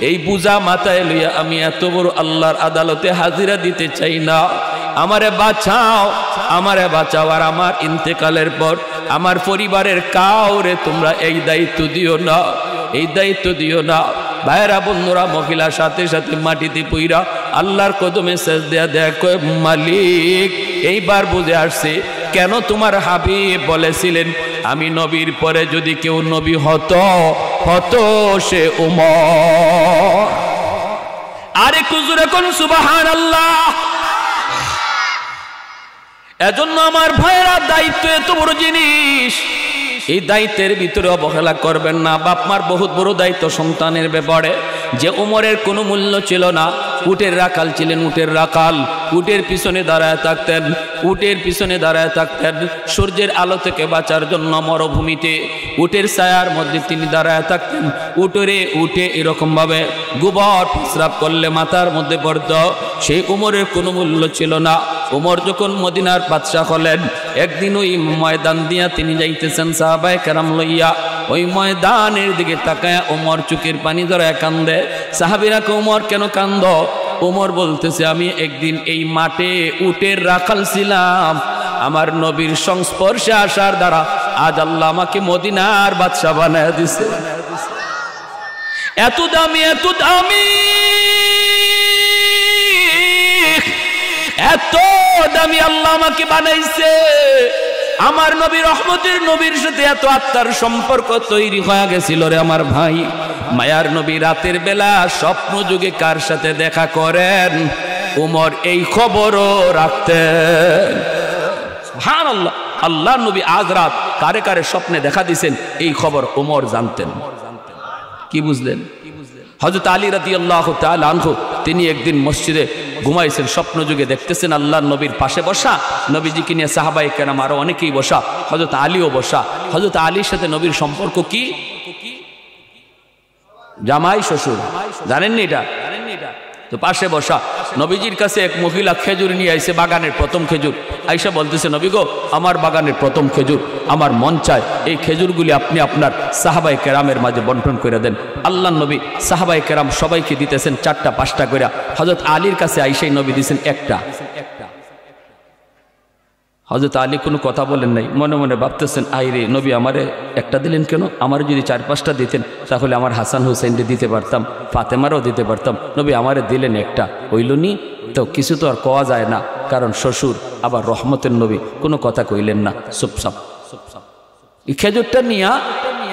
[SPEAKER 1] এই বুঝা মাথায় লইয়া আমি এত বড় আল্লাহর আদালতে হাজিরা দিতে চাই না। আমারে বাঁচাও, আমারে বাঁচাও। আর আমার ইন্তেকালের পর আমার পরিবারের কাউরে তোমরা এই দায়িত্ব দিও না, এই দায়িত্ব দিও না। ভাইরা বন্ধুরা, মহিলা সাথে সাথে মাটিতে পইরা আল্লাহর কদমে সেজদা দেয়া কয়, মালিক এইবার বুঝে আসছে কেন তোমার হাবিব বলেছিলেন আমি নবীর পরে যদি কেউ নবী হতো হতো সে উমর। আরে কুজুরে কোন সুবহানাল্লাহ। এজন্য আমার ভাইরা, দায়িত্ব এত বড় জিনিস, এই দায়িত্বের ভিতরে অবহেলা করবেন না। বাপ মার বহুত বড় দায়িত্ব সন্তানের ব্যাপারে। যে উমরের কোনো মূল্য ছিল না, উটের রাখাল ছিলেন, উটের রাখাল, উটের পিছনে দাঁড়ায় থাকতেন, উটের পিছনে দাঁড়ায় থাকতেন সূর্যের আলো থেকে বাঁচার জন্য মরুভূমিতে উটের ছায়ার মধ্যে তিনি দাঁড়ায় থাকতেন। উঠে এরকমভাবে গোবর প্রস্রাব করলে মাথার মধ্যে পড়ত। সেই উমরের কোনো মূল্য ছিল না। উমর যখন মদিনার বাদশাহ হলেন, একদিন ওই ময়দান দিয়া তিনি যাইতেছেন সাহাবায়ে কেরাম লইয়া। ওই ময়দানের দিকে তাকায় উমর চোখের পানি ধরে কান্দে। সাহাবীরা কয়, উমর কেন কান্দ? উমর বলতেছে, আমি একদিন এই মাঠে উটের রাখাল ছিলাম, আমার নবীর সংস্পর্শে আসার দ্বারা আজ আল্লাহ আমাকে মদিনার বাদশাহ বানায় দিছে। এত দামি, এত দামি, এত দামি আল্লাহ আমাকে বানাইছে। আমার নবী রহমতের নবীর সাথে এত আত্মার সম্পর্ক তৈরি হয়ে গেছিল রে আমার ভাই। মায়ার নবী রাতের বেলা স্বপ্ন যুগে কার সাথে দেখা করেন? উমর এই খবরও রাখতেন। সুবহানাল্লাহ। আল্লাহ নবী আজ রাত কারে কারে স্বপ্নে দেখা দিছেন এই খবর উমর জানতেন। কি বুঝলেন? হযরত আলী রাদিয়াল্লাহু তাআলা আনহু তিনি একদিন মসজিদে ঘুমাইছেন, স্বপ্ন যুগে দেখতেছেন আল্লাহর নবীর পাশে বসা, নবীজিকে নিয়ে সাহাবায়ে কেরাম আরো অনেকেই বসা, হযরত আলীও বসা। হযরত আলীর সাথে নবীর সম্পর্ক কি? জামাই শ্বশুর, জানেননি এটা? তো পাশে বসা নবীজির কাছে এক মহিলা খেজুর নিয়ে আইছে, বাগানের প্রথম খেজুর। আইসা বলতেছে, নবী গো, আমার বাগানের প্রথম খেজুর, আমার মন চায় এই খেজুরগুলি আপনি আপনার সাহাবায়ে কেরামের মাঝে বন্টন করে দেন। আল্লাহর নবী সাহাবায়ে কেরাম সবাইকে দিতেছেন 4টা 5টা করে। হযরত আলীর কাছে আইসাই নবী দিয়েছেন একটা। হযরত আলী কোনো কথা বলেন নাই, মনে মনে ভাবতেছেন, আইরে নবী আমারে একটা দিলেন কেন? আমার যদি 4-5টা দিতেন তাহলে আমার হাসান হুসাইনকে দিতে পারতাম, ফাতেমারও দিতে পারতাম। নবী আমারে দিলেন একটা, হইল নি তো কিছু তো আর কওয়া যায় না, কারণ শ্বশুর আবার রহমতের নবী, কোনো কথা কইলেন না, চুপচাপ। এই খেজুরটা নিয়া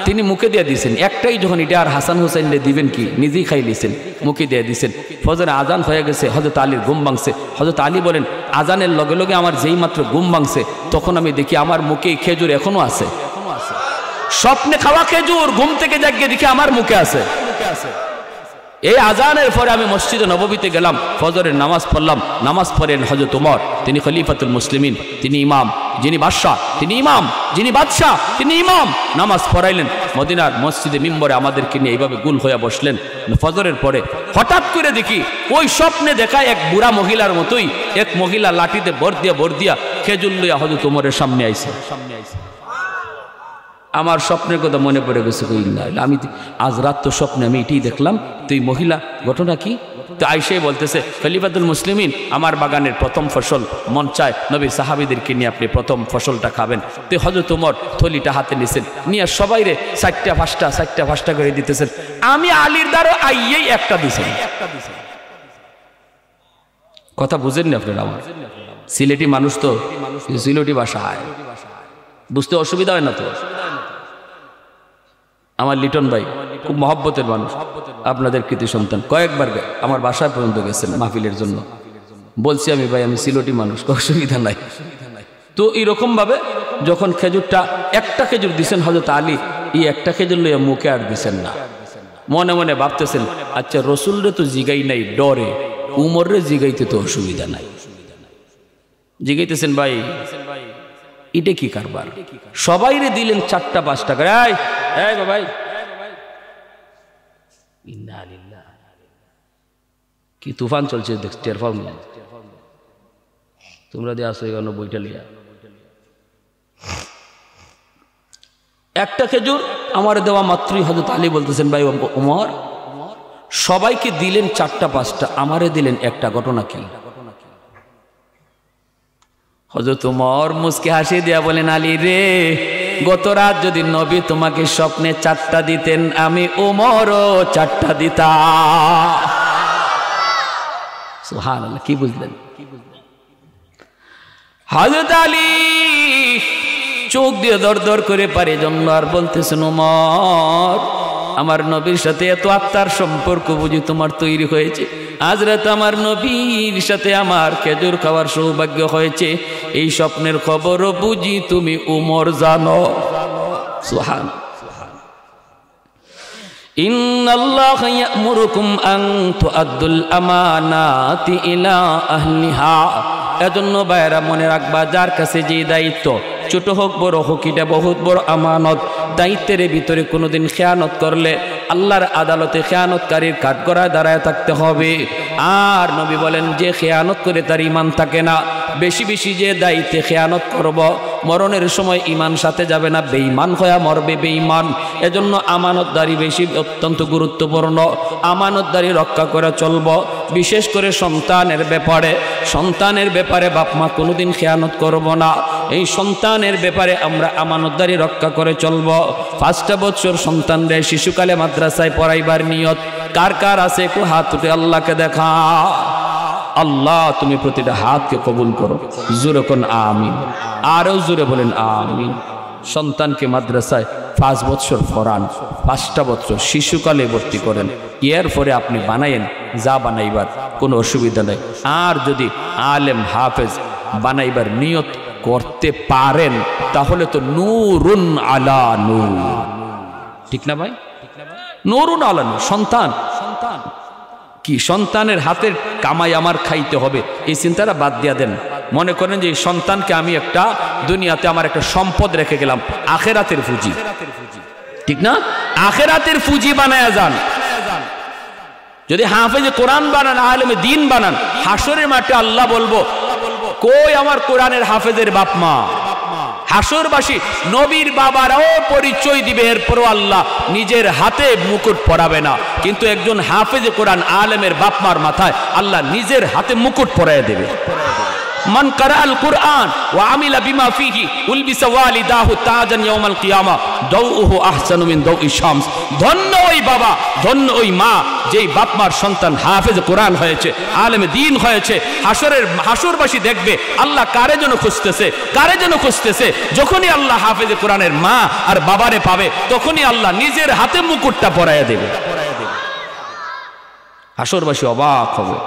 [SPEAKER 1] তিনি মুখে দিয়ে দিয়েছেন একটাই, যখন এটা আর হাসান হুসাইনকে দিবেন কি, নিজেই খাই লিছেন, মুখে দিয়ে দিয়েছেন। ফজরে আজান হয়ে গেছে, হযরত আলীর ঘুম ভাঙছে। হযরত আলী বলেন, আজানের লগে লগে আমার যেই মাত্র ঘুম ভাঙছে তখন আমি দেখি আমার মুখে এই খেজুর এখনো আছে। স্বপ্নে খাওয়া খেজুর ঘুম থেকে জাগিয়ে দেখি আমার মুখে আছে। এই আজানের পরে আমি মসজিদে নববীতে গেলাম, ফজরের নামাজ পড়লাম। নামাজ পড়েন হযরত ওমর, তিনি খলিফাতুল মুসলিমিন, তিনি ইমাম, যিনি বাদশাহ তিনি ইমাম, যিনি বাদশাহ তিনি ইমাম। নামাজ পড়াইলেন মদিনার মসজিদে মিম্বরে, আমাদেরকে নিয়ে এইভাবে গুল হয়ে বসলেন। ফজরের পরে হঠাৎ করে দেখি ওই স্বপ্নে দেখা এক বুড়া মহিলার মতোই এক মহিলা লাঠিতে ভর দিয়া খেজুর লইয়া হযরত ওমরের সামনে আইছে। আমার স্বপ্নের কথা মনে পড়ে গেছে, আমি আজ রাত তো স্বপ্নে আমি এটাই দেখলাম। তো এই মহিলা ঘটনা কি? তো আয়েশা বলতেছে, খলিফাতুল মুসলিমিন, আমার বাগানের প্রথম ফসল, মন চায় নবীর সাহাবীদেরকে নিয়ে আপনি প্রথম ফসলটা খাবেন। তো হযরত ওমর থলিটা হাতে নিছেন, নিয়ে সবাইরে 4টা 5টা করে দিতেছেন। আমি আলীর দ্বারা আইয়েই একটা দিছেন। কথা বুঝেন না আপনারা? আমার সিলেটি মানুষ তো, সিলেটি ভাষা বুঝতে অসুবিধা হয় না তো? আমার লিটন ভাই খুব মহব্বতের মানুষ, আপনাদের কৃতি সন্তান, কয়েকবার আমার বাসায় পর্যন্ত গেছেন মাহফিলের জন্য। বলছি আমি ভাই আমি সিলটি মানুষ, অসুবিধা নাই। তো এইরকম ভাবে যখন খেজুরটা একটা খেজুর দিছেন হযরত আলী, এই একটা খেজুর লইয়া মুখে আর দিছেন না, মনে মনে ভাবতেছেন আচ্ছা রসুলরে তো জিগাই নাই ডরে, উমররে জিগাইতে তো অসুবিধা নাই। জিগাইতেছেন ভাই এটা কি কারবার, সবাইরে দিলেন 4টা 5টা করে। ভাই কি তুফান চলছে টের পাও না তোমরা দিয়ে আসো এখানে বইটা লিয়া। একটা খেজুর আমার দেওয়া মাত্রই হযরত আলী বলতেছেন ভাই ওমর সবাইকে দিলেন 4টা 5টা, আমারে দিলেন একটা, ঘটনা কি? হযরত ওমর মুস্কি হাসি দিয়া বলেন আলী রে, গত রাত যদি নবী তোমাকে স্বপ্নে 4টা দিতেন, আমি ওমরও 4টা দিতাম। সুবহানাল্লাহ, কি বুঝলেন? হযরত আলী চোখ দিয়ে দর দর করে পারে জন্য আর বলতেছেন ওমর আমার নবীর সাথে এত আত্মার সম্পর্ক বুঝি তোমার তৈরি হয়েছে, আজ রাতে আমার নবীর সাথে আমার খেজুর খাওয়ার সৌভাগ্য হয়েছে, এই স্বপ্নের খবরও বুঝি তুমি ওমর জানো। সুবহানাল্লাহ। ইন্নাল্লাহা ইয়া'মুরুকুম আন তুআদ্দুল আমানাতি ইলা আহলিহা। এজন্য ভাইরা মনে রাখবা যার কাছে যে দায়িত্ব ছোট হোক বড় হোক এটা বহুত বড় আমানত, দায়িত্বের ভিতরে কোনোদিন খেয়ানত করলে আল্লাহর আদালতে খেয়ানতকারীর কাঠগড়ায় দাঁড়ায় থাকতে হবে। আর নবী বলেন যে খেয়ানত করে তার ঈমান থাকে না, বেশি বেশি যে দায়িত্বে খেয়ানত করব মরণের সময় ঈমান সাথে যাবে না, বেঈমান হয়ে মরবে বেঈমান। এজন্য আমানতদারি বেশি অত্যন্ত গুরুত্বপূর্ণ, আমানতদারি রক্ষা করে চলব। বিশেষ করে সন্তানের ব্যাপারে বাপ মা কোনোদিন খেয়ানত করব না, এই সন্তানের ব্যাপারে আমরা আমানতদারি রক্ষা করে চলব। 5টা বছর সন্তানদের শিশুকালে মাদ্রাসায় পড়াইবার নিয়ত কার কার আছে একটু হাত উঠে আল্লাহকে দেখা। আল্লাহ তুমি প্রতিটা হাতকে কবুল করো, জোরে কোন আমিন, আরো জোরে বলেন আমিন। সন্তানকে মাদ্রাসায় 5 বছর পড়ান, 5টা বছর শিশুকালে ভর্তি করেন, এরপরে আপনি বানায়েন যা বানাইবার, কোনো অসুবিধা নেই। আর যদি আলেম হাফেজ বানাইবার নিয়ত করতে পারেন তাহলে তো নূরুন আলা নূর, ঠিক না ভাই? নূরুন আলা নূর। সন্তান কি সন্তানের হাতের কামাই আমার খাইতে হবে এই চিন্তাটা বাদ দিয়া দেন। মনে করেন যে এই সন্তানকে আমি একটা দুনিয়াতে আমার একটা সম্পদ রেখে গেলাম, আখেরাতের পুঁজি, ঠিক না? আখেরাতের পুঁজি বানায়া যান। যদি হাফেজে কোরআন বানান, আলেমে দ্বীন বানান, হাসরের মাঠে আল্লাহ বলবো কই আমার কোরআনের হাফেজের বাপ মা? হাসরবাসী নবীর বাবারাও পরিচয় দিবে, এরপরও আল্লাহ নিজের হাতে মুকুট পরাবে না, কিন্তু একজন হাফেজে কোরআন আলেমের বাপ মার মাথায় আল্লাহ নিজের হাতে মুকুট পরায় দেবে। মান কারাআল কুরআন ওয়া আমিলা বিমা ফিহি উলবিসা ওয়ালিদাহু তাজান ইয়াউমাল কিয়ামা দাউহু আহসানু মিন দাউই শামস। ধন্য ওই বাবা, ধন্য ওই মা যেই বাপ মার সন্তান হাফেজ কোরআন হয়েছে, আলেমে দ্বীন হয়েছে। হাসরবাসী দেখবে আল্লাহ কারে যেন খুঁজতেছে। যখনই আল্লাহ হাফেজ কোরআনের মা আর বাবারে পাবে তখনই আল্লাহ নিজের হাতে মুকুটটা পরাইয়া দেবে। হাসরবাসী অবাক হবে।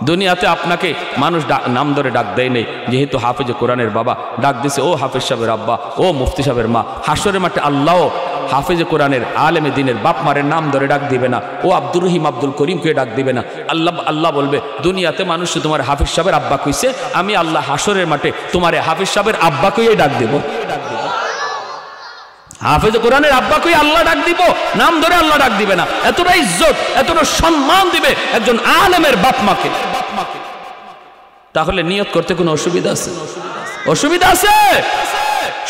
[SPEAKER 1] দুনিয়াতে আপনাকে মানুষ নাম ধরে ডাক দেয় নেই, যেহেতু হাফেজ কোরআনের বাবা ডাক দিছে ও হাফেজ সাহেবের আব্বা, ও মুফতি সাহেবের মা। হাসরের মাঠে আল্লাহ হাফেজ কোরআনের আলেমে দ্বীনের বাপ মারের নাম ধরে ডাক দিবে না, ও আব্দুর রহিম আব্দুল করিমকে ডাক দিবে না। আল্লাহ বলবে দুনিয়াতে মানুষ তোমার হাফেজ সাহেবের আব্বা কইছে, আমি আল্লাহ হাসরের মাঠে তোমার হাফেজ সাহেবের আব্বা কইয়ে ডাক দেব। হাফেজ কোরআনের আব্বাকে আল্লাহ ডাক দিব, নাম ধরে আল্লাহ ডাক দিবে না। এতটা ইজ্জত, এতটা সম্মান দিবে একজন আলেমের বাপ মাকে। তাহলে নিয়ত করতে কোনো অসুবিধা আছে? অসুবিধা আছে?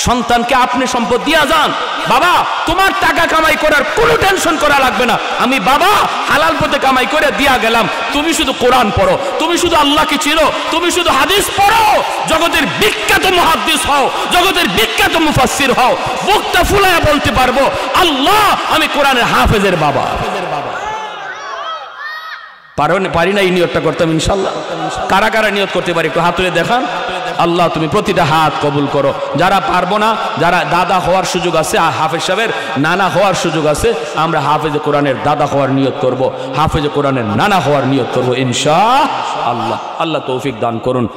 [SPEAKER 1] সন্তানকে আপনি সম্পদ দিয়া যান, বাবা তোমার টাকা কামাই করার কোনো টেনশন করা লাগবে না, আমি বাবা হালাল পথে কামাই করে দিয়া গেলাম, তুমি শুধু কোরআন পড়ো, তুমি শুধু আল্লাহকে চিনো, তুমি শুধু হাদিস পড়ো, জগতের বিখ্যাত মুহাদ্দিস হও, জগতের বিখ্যাত মুফাসসির হও, বুকটা ফুলায়া বলতে পারবো আল্লাহ আমি কোরআনের হাফেজের বাবা। পারি না এই নিয়তটা করতাম ইনশাআল্লাহ? কারা কারা নিয়ত করতে পারি একটু হাত তুলে দেখান। আল্লাহ তুমি প্রতিটা হাত কবুল করো। যারা পারবো না, যারা দাদা হওয়ার সুযোগ আছে, হাফেজ সাহেবের নানা হওয়ার সুযোগ আছে, আমরা হাফেজে কোরআনের দাদা হওয়ার নিয়ত করব, হাফেজে কোরআনের নানা হওয়ার নিয়ত করব ইনশাআল্লাহ। আল্লাহ তৌফিক দান করুন।